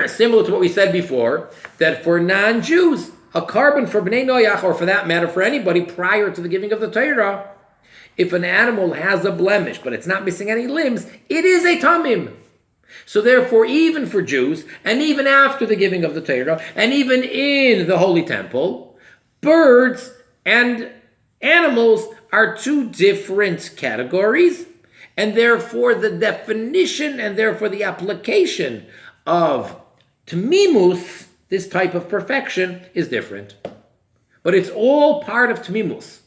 Similar to what we said before, that for non-Jews, a carbon for Bnei Noach, or for that matter, for anybody prior to the giving of the Torah, if an animal has a blemish, but it's not missing any limbs, it is a tamim. So therefore, even for Jews, and even after the giving of the Torah, and even in the Holy Temple, birds and animals are two different categories, and therefore the definition and therefore the application of tamimus, this type of perfection, is different. But it's all part of tamimus.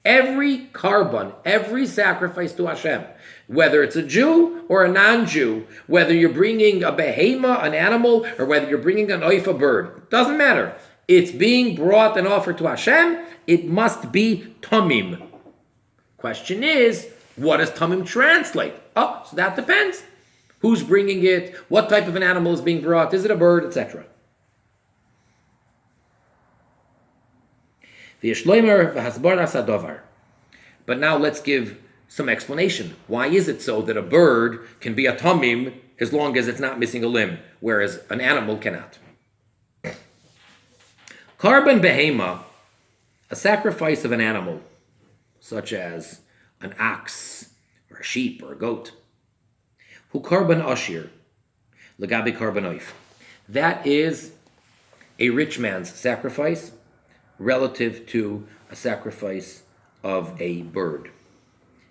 Every carbon, every sacrifice to Hashem, whether it's a Jew or a non-Jew, whether you're bringing a behema, an animal, or whether you're bringing an oif, a bird, doesn't matter. It's being brought and offered to Hashem. It must be tamim. Question is, what does tamim translate? Oh, so that depends. Who's bringing it? What type of an animal is being brought? Is it a bird, etc.? But now let's give some explanation. Why is it so that a bird can be a tamim as long as it's not missing a limb, whereas an animal cannot? Carbon behema, a sacrifice of an animal, such as an ox or a sheep or a goat, who carbon ashir, legabi carbon oif. That is a rich man's sacrifice relative to a sacrifice of a bird.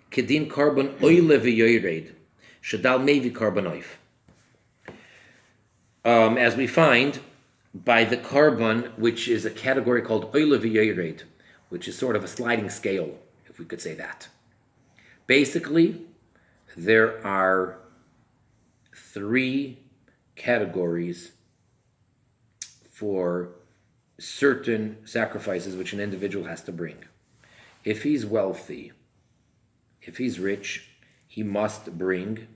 Kedin carbon oile v'yoyred, shadal mevi carbon oif. As we find by the carbon, which is a category called oile v'yoyred, which is sort of a sliding scale, if we could say that. Basically, there are three categories for certain sacrifices which an individual has to bring. If he's wealthy, if he's rich, he must bring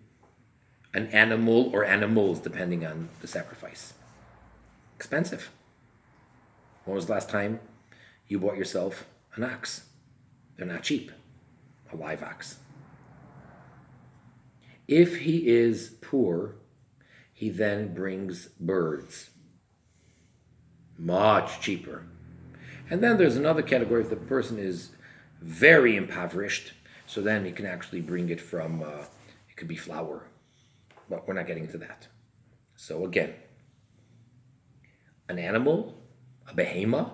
an animal or animals, depending on the sacrifice. Expensive. When was the last time you bought yourself an ox? They're not cheap. A live ox. If he is poor, he then brings birds. Much cheaper. And then there's another category if the person is very impoverished, so then he can actually bring it from, It could be flour, but we're not getting into that. So again, an animal, a behemoth,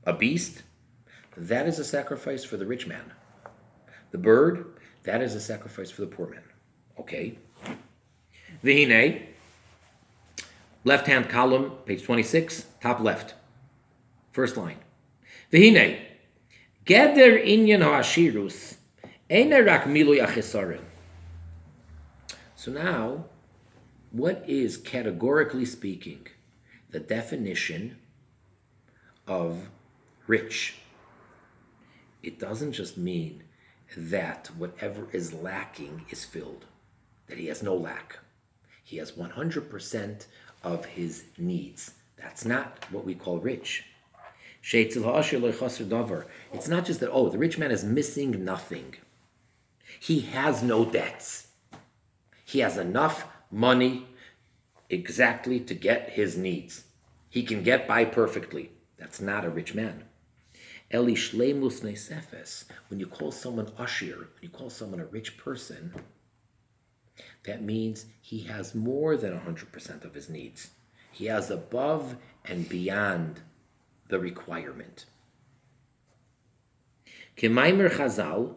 a beast, that is a sacrifice for the rich man. The bird, that is a sacrifice for the poor man. Okay. V'hinei, left-hand column, page 26, top left. First line. V'hinei, geder inyan ha'ashirus, eina rak milui achisarim. So now, what is, categorically speaking, the definition of rich? It doesn't just mean that whatever is lacking is filled, that he has no lack. He has 100% of his needs. That's not what we call rich. It's not just that, the rich man is missing nothing. He has no debts. He has enough money exactly to get his needs. He can get by perfectly. That's not a rich man. Eli shleimus neisefes. When you call someone ashir, when you call someone a rich person, that means he has more than 100% of his needs. He has above and beyond the requirement. Kemaimer Chazal,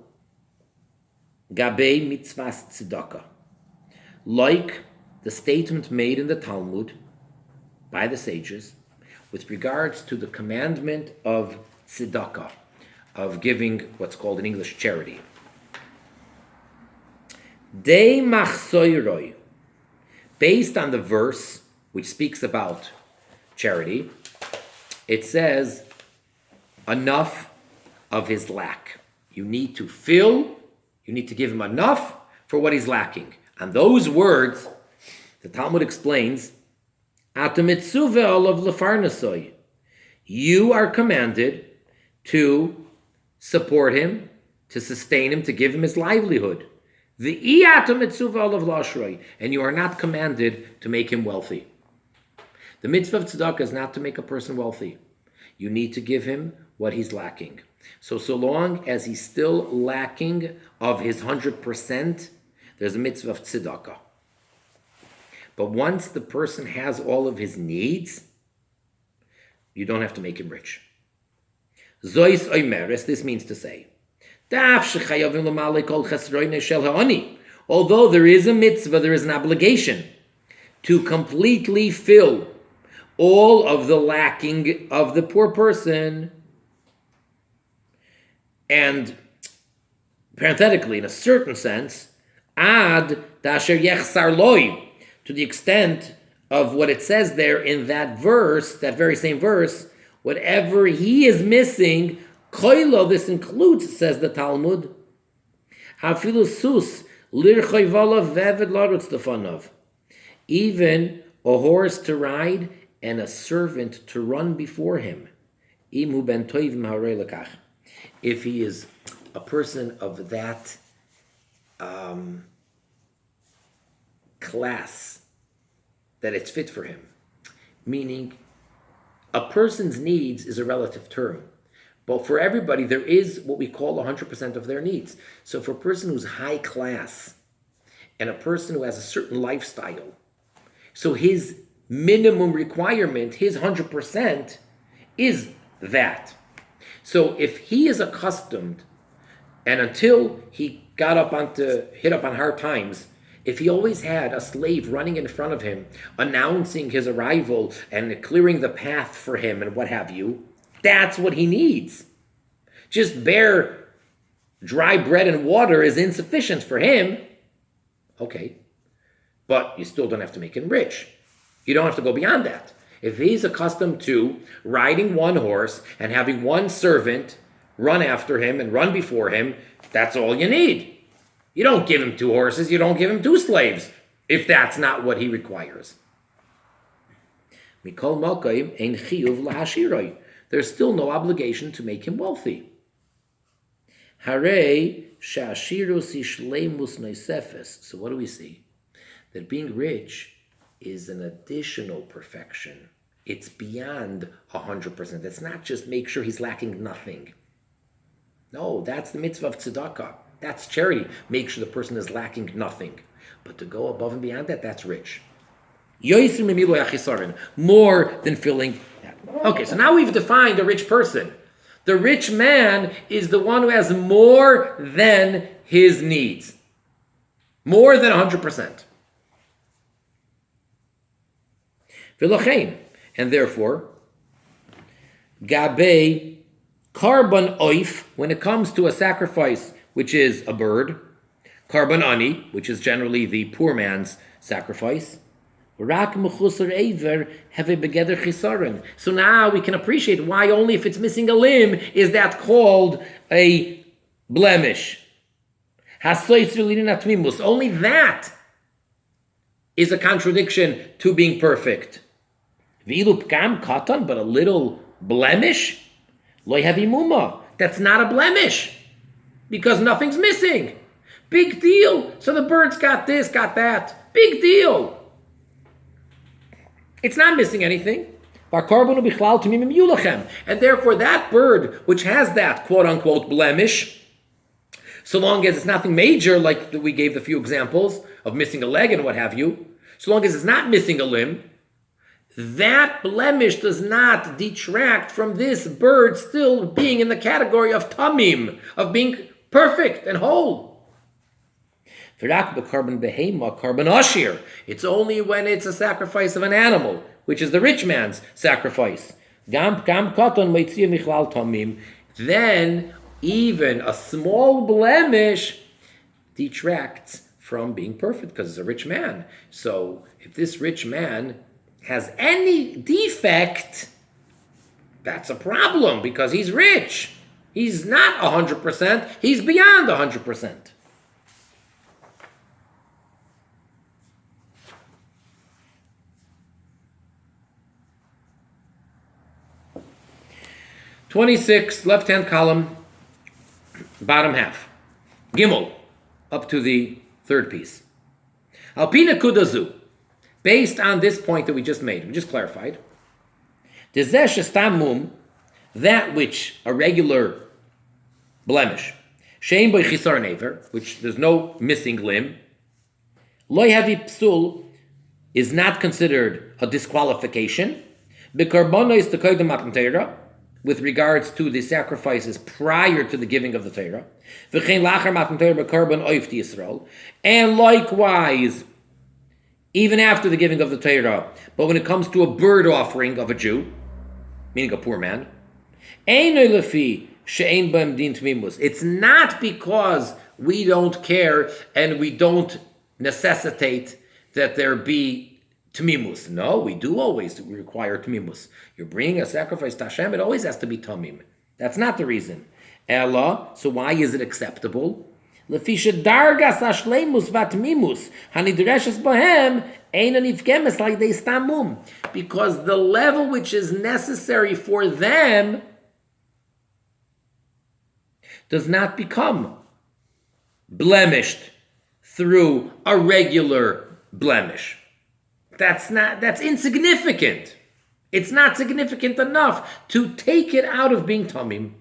Gabei mitzvahs tzedakah. Like the statement made in the Talmud by the sages with regards to the commandment of tzedakah, of giving what's called in English charity. De machsoiroi, based on the verse which speaks about charity, it says enough of his lack. You need to fill, you need to give him enough for what he's lacking. And those words, the Talmud explains, you are commanded to support him, to sustain him, to give him his livelihood. And you are not commanded to make him wealthy. The mitzvah of tzedakah is not to make a person wealthy. You need to give him what he's lacking. So long as he's still lacking of his 100%, there's a mitzvah of tzedakah. But once the person has all of his needs, you don't have to make him rich. Zois oimeres, this means to say, although there is a mitzvah, there is an obligation to completely fill all of the lacking of the poor person. And parenthetically, in a certain sense, ad dasher yechsar loy, to the extent of what it says there in that verse, that very same verse, whatever he is missing, koilo, this includes, says the Talmud, afilu sus lirchoy volav veved larutz lefanov, even a horse to ride and a servant to run before him. Imu ben toivim harei lekach. If he is a person of that class, that it's fit for him. Meaning, a person's needs is a relative term. But for everybody, there is what we call 100% of their needs. So for a person who's high class, and a person who has a certain lifestyle, so his minimum requirement, his 100%, is that. So if he is accustomed, and until he hit up on hard times, if he always had a slave running in front of him, announcing his arrival and clearing the path for him and what have you, that's what he needs. Just bare dry bread and water is insufficient for him. Okay, but you still don't have to make him rich. You don't have to go beyond that. If he's accustomed to riding one horse and having one servant run after him and run before him, that's all you need. You don't give him 2 horses, you don't give him 2 slaves, if that's not what he requires. There's still no obligation to make him wealthy. So what do we see? That being rich is an additional perfection. It's beyond 100%. It's not just make sure he's lacking nothing. No, that's the mitzvah of tzedakah. That's charity. Make sure the person is lacking nothing. But to go above and beyond that, that's rich. More than filling. Okay, so now we've defined a rich person. The rich man is the one who has more than his needs. More than 100%. And therefore, Gabe Karban oif, when it comes to a sacrifice, which is a bird, Karban ani, which is generally the poor man's sacrifice, Rak mechusar eiver have a begeder chisaron. So now we can appreciate why only if it's missing a limb is that called a blemish. Only that is a contradiction to being perfect. But a little blemish, that's not a blemish because nothing's missing. Big deal. So the bird's got this, got that. Big deal. It's not missing anything. And therefore that bird, which has that quote-unquote blemish, so long as it's nothing major, like we gave the few examples of missing a leg and what have you, so long as it's not missing a limb, that blemish does not detract from this bird still being in the category of tamim, of being perfect and whole. It's only when it's a sacrifice of an animal, which is the rich man's sacrifice. Then even a small blemish detracts from being perfect because it's a rich man. So if this rich man has any defect, that's a problem because he's rich. He's not 100%, he's beyond 100%. '26, left-hand column, bottom half. Gimel, up to the third piece. Alpina kudazu, based on this point that we just made, we just clarified. Dezesh estamum, that which a regular blemish, shein boy chisar never, which there's no missing limb, loy havi psul, is not considered a disqualification. Bekarbono is the koydem matan Torah, with regards to the sacrifices prior to the giving of the Torah. And likewise, even after the giving of the Torah, but when it comes to a bird offering of a Jew, meaning a poor man, it's not because we don't care and we don't necessitate that there be Tamimus. No, we do always require Tamimus. You're bringing a sacrifice to Hashem, it always has to be Tamim. That's not the reason. Ella, so why is it acceptable? Because the level which is necessary for them does not become blemished through a regular blemish. That's insignificant. It's not significant enough to take it out of being tamim.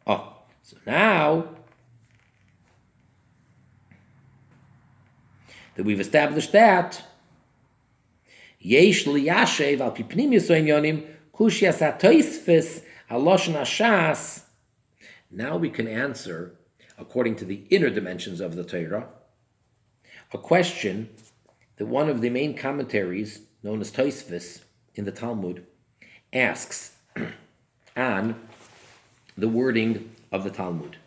Oh, so now that we've established that, yesh liyashev al pipnim yisoinyonim kushias hatoisfis haloshon hashas. Now we can answer, according to the inner dimensions of the Torah, a question that one of the main commentaries, known as Tosfos in the Talmud, asks on the wording of the Talmud.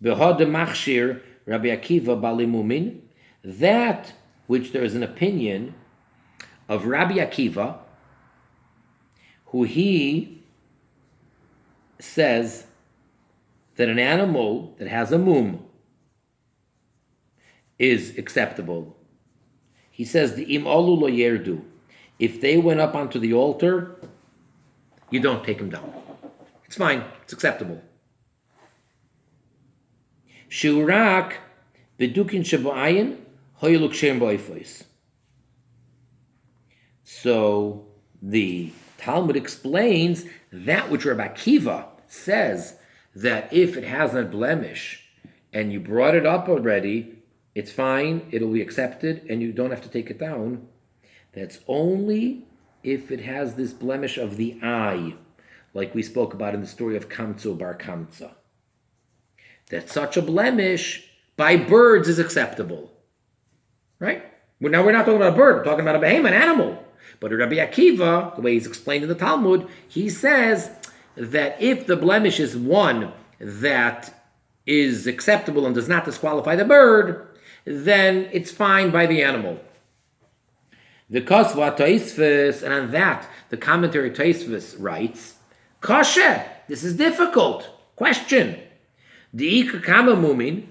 Behad machshir Rabbi Akiva balimumin, that which there is an opinion of Rabbi Akiva, who he says that an animal that has a mum is acceptable. He says the im olu lo yerdu. If they went up onto the altar, you don't take them down. It's fine. It's acceptable. Shurak bedukin shabuayin hoyluk shem boifois. So the Talmud explains that which Rabbi Akiva says that if it has a blemish and you brought it up already, it's fine, it'll be accepted, and you don't have to take it down. That's only if it has this blemish of the eye, like we spoke about in the story of Kamtzu bar Kamtza. That such a blemish by birds is acceptable. Right? Now we're not talking about a bird, we're talking about a behemoth, an animal. But Rabbi Akiva, the way he's explained in the Talmud, he says that if the blemish is one that is acceptable and does not disqualify the bird, then it's fine by the animal. The Kosva Toisves, and on that, the commentary Toisves writes, Koshe, this is difficult. Question. The Ikar Kama Mumin,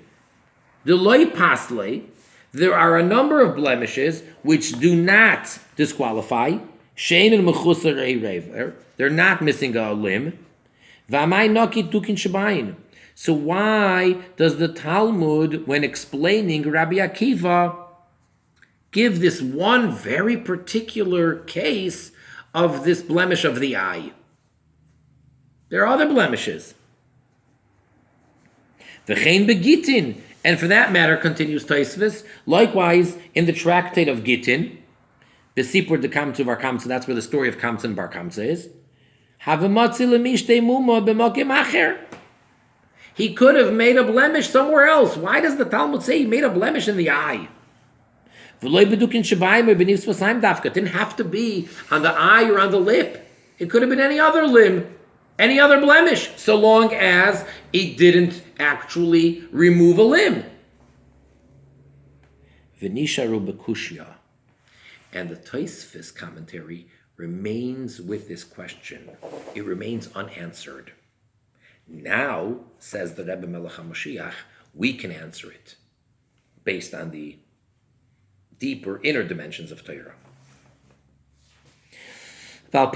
the Loi Pasle, there are a number of blemishes which do not disqualify. Shein and Mechusar Eirever, they're not missing a limb. V'amai Noki Tukin Shabayin. So why does the Talmud, when explaining Rabbi Akiva, give this one very particular case of this blemish of the eye? There are other blemishes. V'chein begitin, and for that matter, continues Tosfos, likewise in the tractate of Gittin, the Sipur de Kamtzu Bar Kamtza, that's where the story of Kamtza and Bar Kamtza is. He could have made a blemish somewhere else. Why does the Talmud say he made a blemish in the eye? It didn't have to be on the eye or on the lip. It could have been any other limb, any other blemish, so long as it didn't actually remove a limb. V'nisharu bekushya. And the Tosfos commentary remains with this question. It remains unanswered. Now, says the Rebbe Melech HaMashiach, we can answer it based on the deeper inner dimensions of Torah. And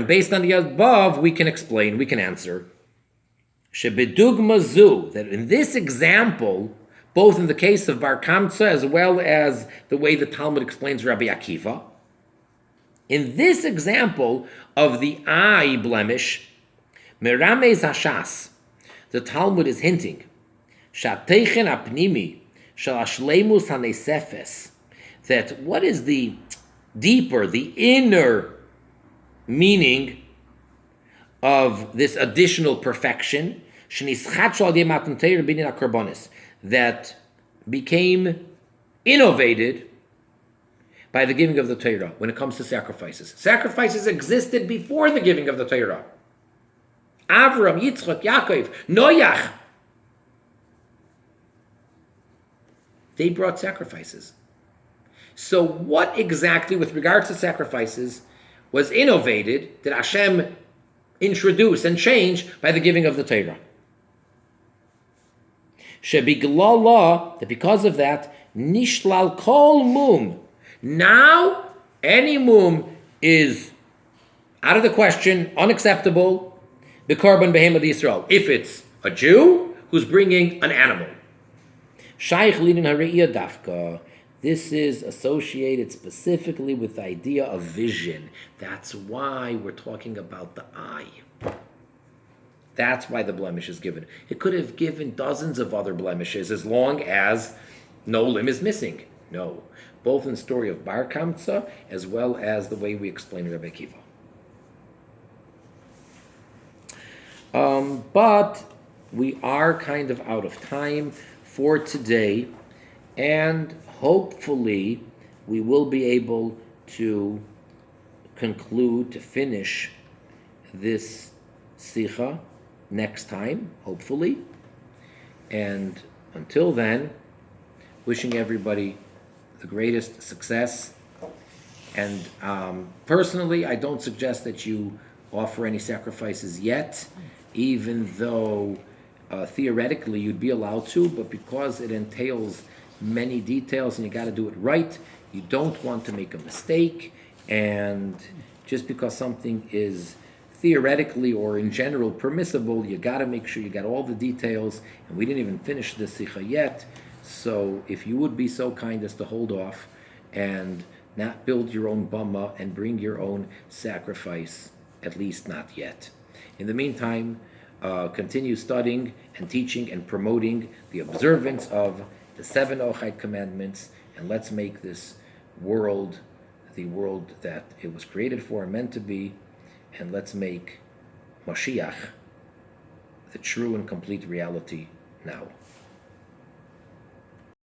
based on the above, we can explain, we can answer. That in this example, both in the case of Bar Kamtza as well as the way the Talmud explains Rabbi Akiva, in this example of the eye blemish, Meramez Hashas, the Talmud is hinting, Shateichen apnimi shel hashleimus hanesefes, that what is the deeper, the inner meaning of this additional perfection that became innovated by the giving of the Torah when it comes to sacrifices. Sacrifices existed before the giving of the Torah. Avram, Yitzchak, Yaakov, Noach, they brought sacrifices. So what exactly, with regards to sacrifices, was innovated, that Hashem introduce and change by the giving of the Torah? Shebiglala, that because of that, nishlal kol mum. Now, any mum is out of the question, unacceptable, the korban behemoth Yisrael. If it's a Jew who's bringing an animal. Shaykh linin hariyah dafka. This is associated specifically with the idea of vision. That's why we're talking about the eye. That's why the blemish is given. It could have given dozens of other blemishes as long as no limb is missing. No. Both in the story of Bar Kamtza as well as the way we explain Rebbe Akiva. But we are kind of out of time for today, and hopefully we will be able to conclude, to finish this Sicha next time, hopefully. And until then, wishing everybody the greatest success. And personally, I don't suggest that you offer any sacrifices yet, even though theoretically you'd be allowed to, but because it entails many details and you got to do it right, you don't want to make a mistake. And just because something is theoretically or in general permissible, you got to make sure you got all the details. And we didn't even finish the Sicha yet, so if you would be so kind as to hold off and not build your own bama and bring your own sacrifice, at least not yet. In the meantime, continue studying and teaching and promoting the observance of the 7 Noachide commandments, and let's make this world the world that it was created for and meant to be, and let's make Mashiach the true and complete reality now.